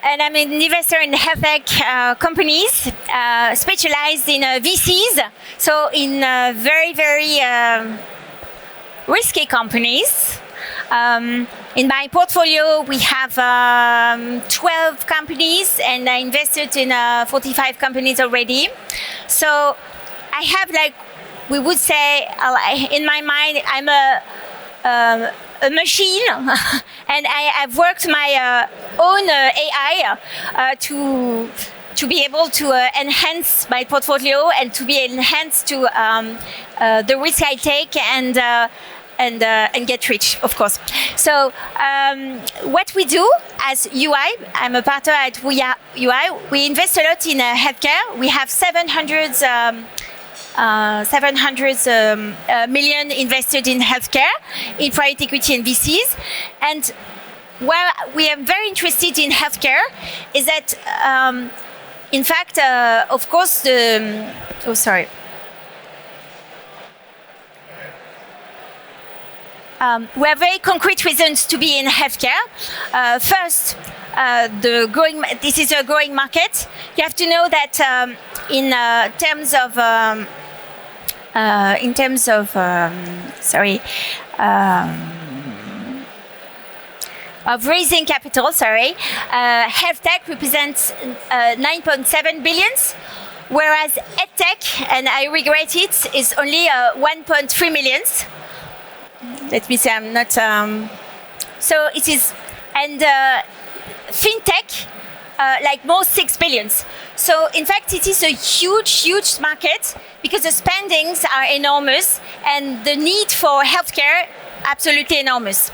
And I'm an investor in health tech companies, specialized in VCs, so in very, very risky companies. In my portfolio, we have 12 companies, and I invested in 45 companies already. So I have, like, we would say, in my mind, I'm a machine, and I've worked my own AI to be able to enhance my portfolio and to be enhanced to the risk I take and get rich, of course. So what we do as UI, I'm a partner at UI. We invest a lot in healthcare. We have 700 million invested in healthcare, in private equity and VCs. And where we are very interested in healthcare is that, in fact, of course, we have very concrete reasons to be in healthcare. First, this is a growing market. You have to know that in terms of raising capital, health tech represents 9.7 billion, whereas ed tech, and I regret it, is only 1.3 million. Let me say I'm not. So it is, and fintech, like most 6 billion. So in fact, it is a huge, huge market because the spendings are enormous and the need for healthcare absolutely enormous.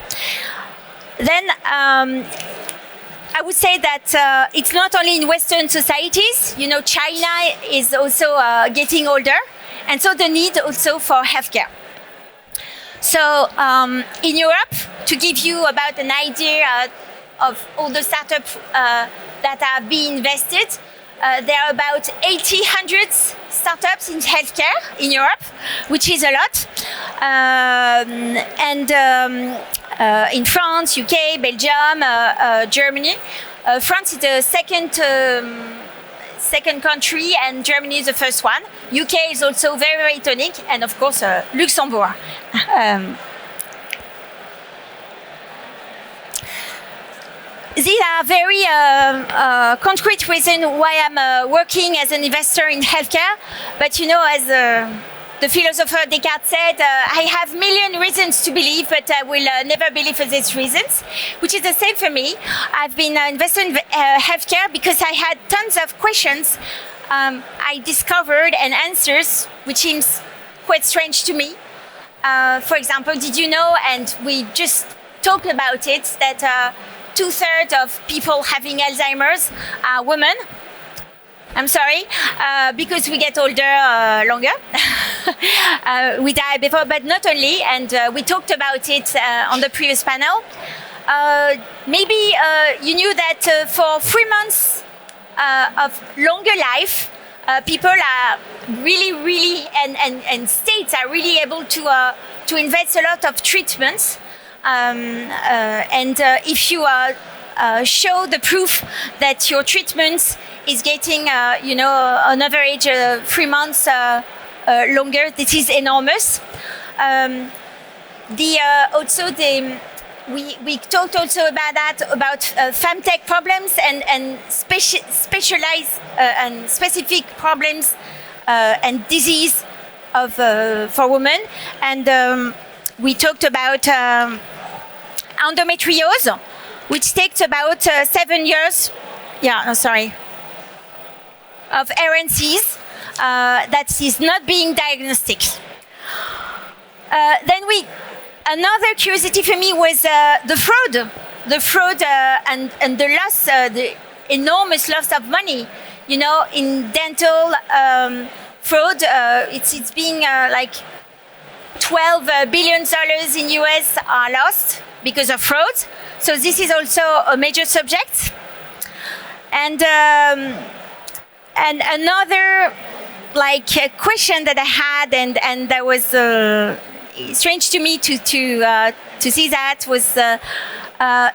Then I would say that it's not only in Western societies. You know, China is also getting older, and so the need also for healthcare. So in Europe, to give you about an idea of all the startups that have been invested, there are about 1,800 startups in healthcare in Europe, which is a lot. In France, UK, Belgium, Germany. France is the second country, and Germany is the first one. UK is also very, very tonic, and of course, Luxembourg. These are very concrete reasons why I'm working as an investor in healthcare. But you know, as the philosopher Descartes said, I have a million reasons to believe, but I will never believe for these reasons, which is the same for me. I've been invested in healthcare because I had tons of questions I discovered and answers, which seems quite strange to me. For example, did you know, and we just talked about it, that 2/3 of people having Alzheimer's are women? I'm sorry, because we get older longer. We die before, but not only, and we talked about it on the previous panel. Maybe you knew that for 3 months of longer life, people are really, and states are really able to invest a lot of treatments. And if you show the proof that your treatment is getting, on average 3 months longer, this is enormous. We talked also about that, about femtech problems and specialized and specific problems and disease for women. And we talked about endometriose, which takes about 7 years. Of RNCs that is not being diagnosed. Then another curiosity for me was the fraud and the loss, the enormous loss of money. You know, in dental fraud, it's being like $12 billion in US are lost because of fraud. So this is also a major subject. And another question that I had, and that was strange to me to see that was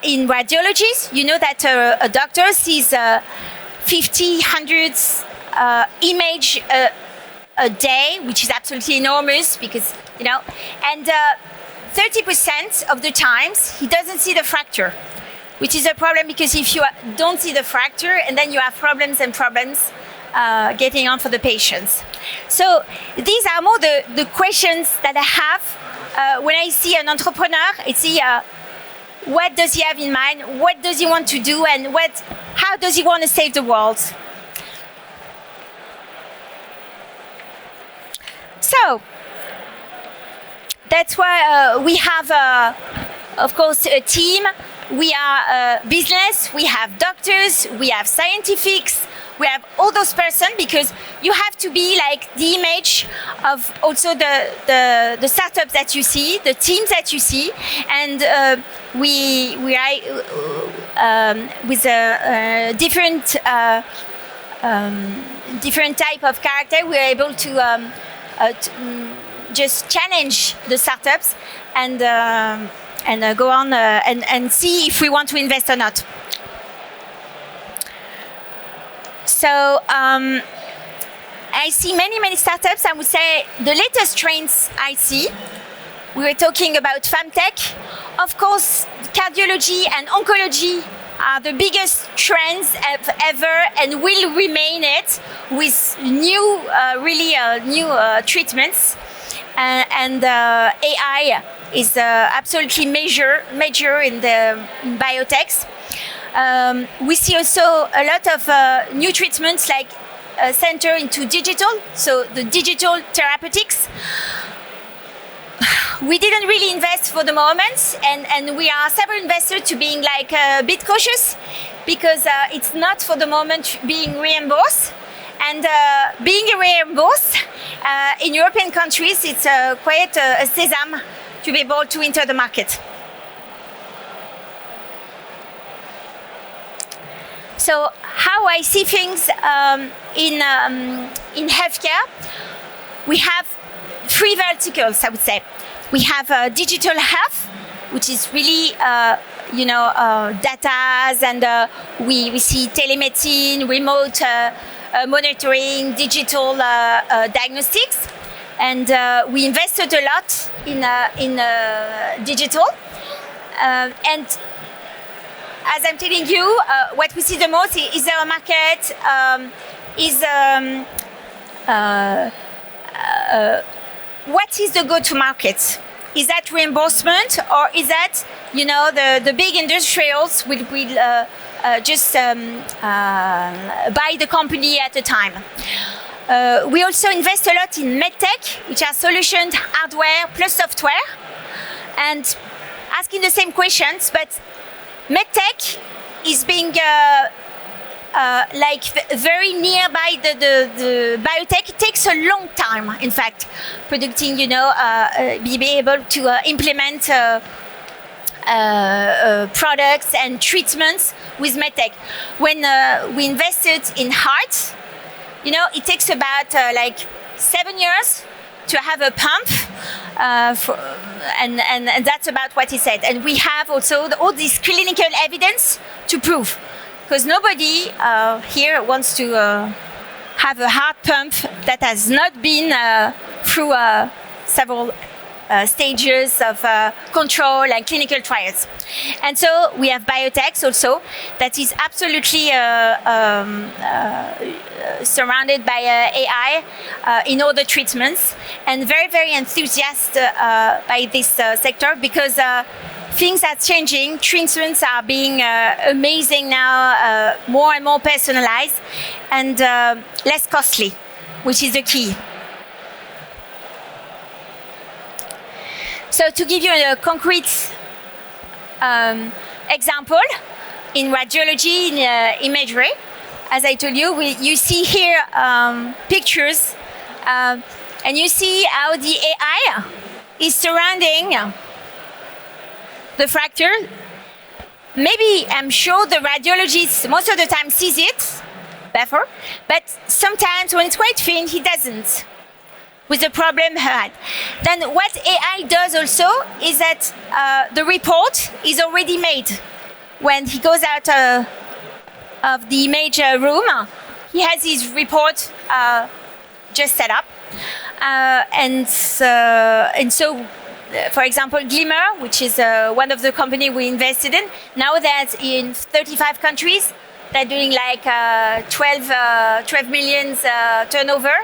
in radiologies, you know that a doctor sees 50, 100 image a day, which is absolutely enormous because, you know, and 30% of the times he doesn't see the fracture, which is a problem because if you don't see the fracture, and then you have problems and problems getting on for the patients. So these are more the questions that I have when I see an entrepreneur. It's what does he have in mind? What does he want to do? And how does he want to save the world? So that's why we have, of course, a team. We are business. We have doctors. We have scientifics. We have all those persons because you have to be like the image of also the startups that you see, the teams that you see, and we are with a different type of character. We are able to just challenge the startups and go on and see if we want to invest or not. So I see many startups. I would say the latest trends I see, we were talking about femtech. Of course, cardiology and oncology are the biggest trends ever and will remain it with new, new treatments. And AI is absolutely major in the biotechs. We see also a lot of new treatments like center into digital, so the digital therapeutics. We didn't really invest for the moment, and we are several investors to being like a bit cautious because it's not for the moment being reimbursed. And being reimbursed in European countries, it's quite a sesame to be able to enter the market. So how I see things in healthcare, we have three verticals, I would say. We have digital health, which is really, data, and we see telemedicine, remote monitoring, digital diagnostics. And we invested a lot in digital. And as I'm telling you, what we see the most is our market, what is the go-to-market? Is that reimbursement, or is that, the big industrials will just buy the company at a time? We also invest a lot in medtech, which are solutions, hardware plus software, and asking the same questions, but medtech is being very nearby the biotech. It takes a long time, in fact, predicting, be able to implement products and treatments with medtech. When we invested in heart, it takes about 7 years to have a pump, and that's about what he said. And we have also all this clinical evidence to prove, because nobody here wants to have a heart pump that has not been through several stages of control and clinical trials. And so we have biotechs also that is absolutely surrounded by AI in all the treatments, and very enthusiastic by this sector because things are changing. Treatments are being amazing now, more and more personalized and less costly, which is the key. So to give you a concrete example, in radiology, in imagery, as I told you, you see here pictures, and you see how the AI is surrounding the fracture. Maybe, I'm sure the radiologist most of the time sees it better, but sometimes when it's quite thin, he doesn't. with the problem he had. Then what AI does also is that the report is already made. When he goes out of the image room, he has his report just set up. And so, for example, Glimmer, which is one of the companies we invested in, now that's in 35 countries. They're doing like 12 million turnover,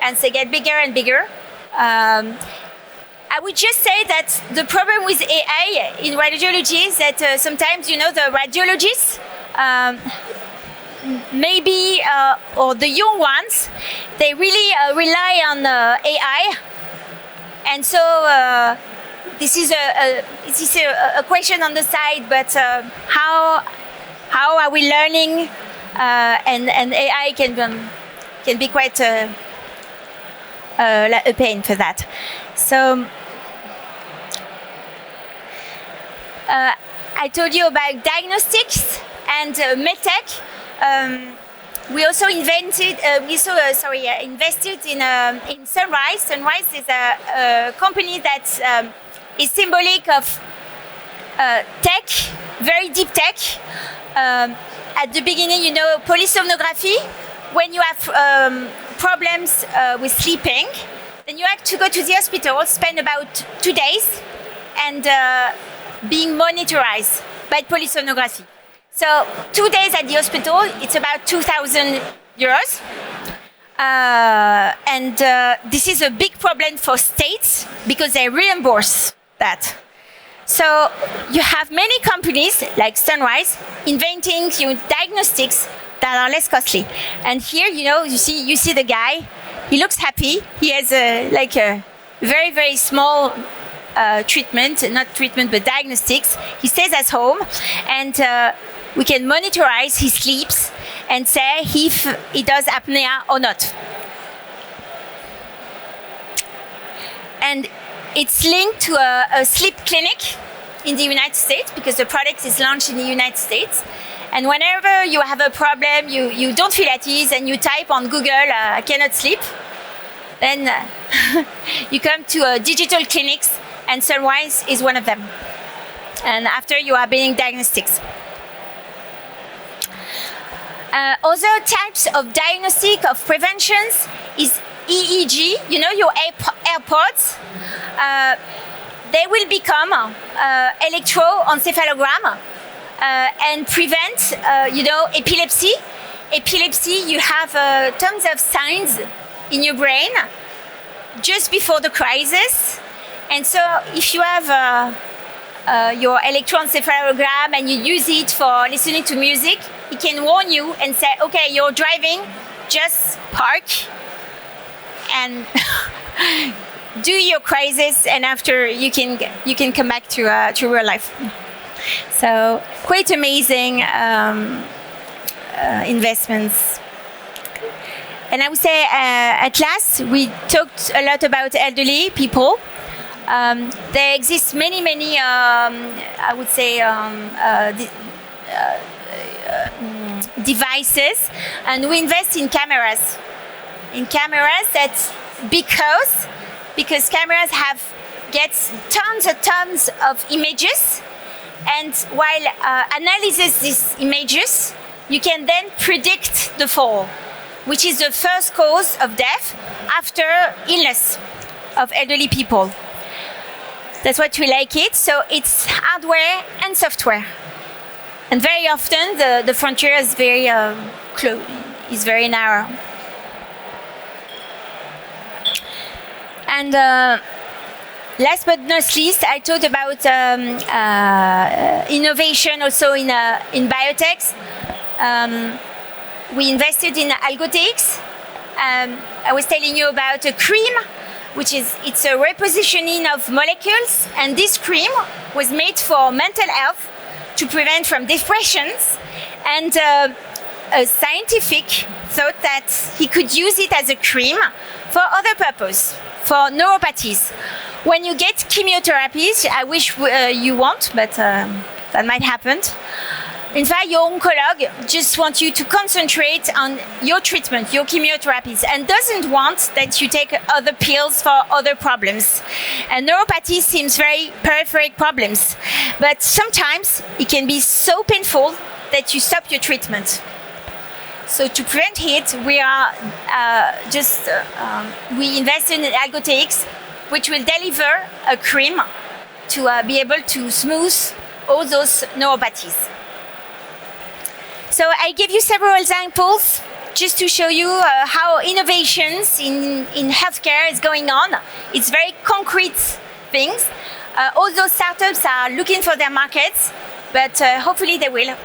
and they get bigger and bigger. I would just say that the problem with AI in radiology is that sometimes, the radiologists, maybe, or the young ones, they really rely on AI. And so this is a question on the side, but how are we learning? And AI can be quite a pain for that. So I told you about diagnostics and medtech. We also invested in Sunrise. Sunrise is a company that is symbolic of tech, very deep tech. At the beginning, polysomnography. When you have problems with sleeping, then you have to go to the hospital, spend about 2 days, and being monitored by polysomnography. So 2 days at the hospital, it's about 2,000 euros. And this is a big problem for states because they reimburse that. So you have many companies like Sunrise inventing diagnostics that are less costly. And here, you see the guy. He looks happy. He has a very, very small treatment, not treatment, but diagnostics. He stays at home, and we can monitorize his sleeps and say if he does apnea or not. And it's linked to a sleep clinic in the United States because the product is launched in the United States. And whenever you have a problem, you don't feel at ease, and you type on Google, I cannot sleep, then you come to digital clinics, and Sunrise is one of them. And after you are being diagnostics. Other types of diagnostic of preventions is EEG, your AirPods. They will become electroencephalogram and prevent, epilepsy. Epilepsy, you have tons of signs in your brain just before the crisis. And so if you have your electroencephalogram and you use it for listening to music, it can warn you and say, okay, you're driving, just park and do your crisis, and after you can come back to real life. So quite amazing investments. And I would say at last we talked a lot about elderly people. There exist many I would say devices, and we invest in cameras. In cameras, that's because cameras gets tons of images, and while analyzes these images, you can then predict the fall, which is the first cause of death after illness of elderly people. That's what we like it. So it's hardware and software, and very often the frontier is very very narrow. And last but not least, I talked about innovation also in biotechs. We invested in Algotex. I was telling you about a cream, it's a repositioning of molecules, and this cream was made for mental health to prevent from depressions, and a scientific thought that he could use it as a cream for other purpose, for neuropathies. When you get chemotherapies, I wish you won't, but that might happen. In fact, your oncolog just wants you to concentrate on your treatment, your chemotherapies, and doesn't want that you take other pills for other problems. And neuropathy seems very peripheral problems, but sometimes it can be so painful that you stop your treatment. So to prevent it, we are we invest in Algotex, which will deliver a cream to be able to smooth all those neuropathies. So I give you several examples just to show you how innovations in healthcare is going on. It's very concrete things. All those startups are looking for their markets, but hopefully they will.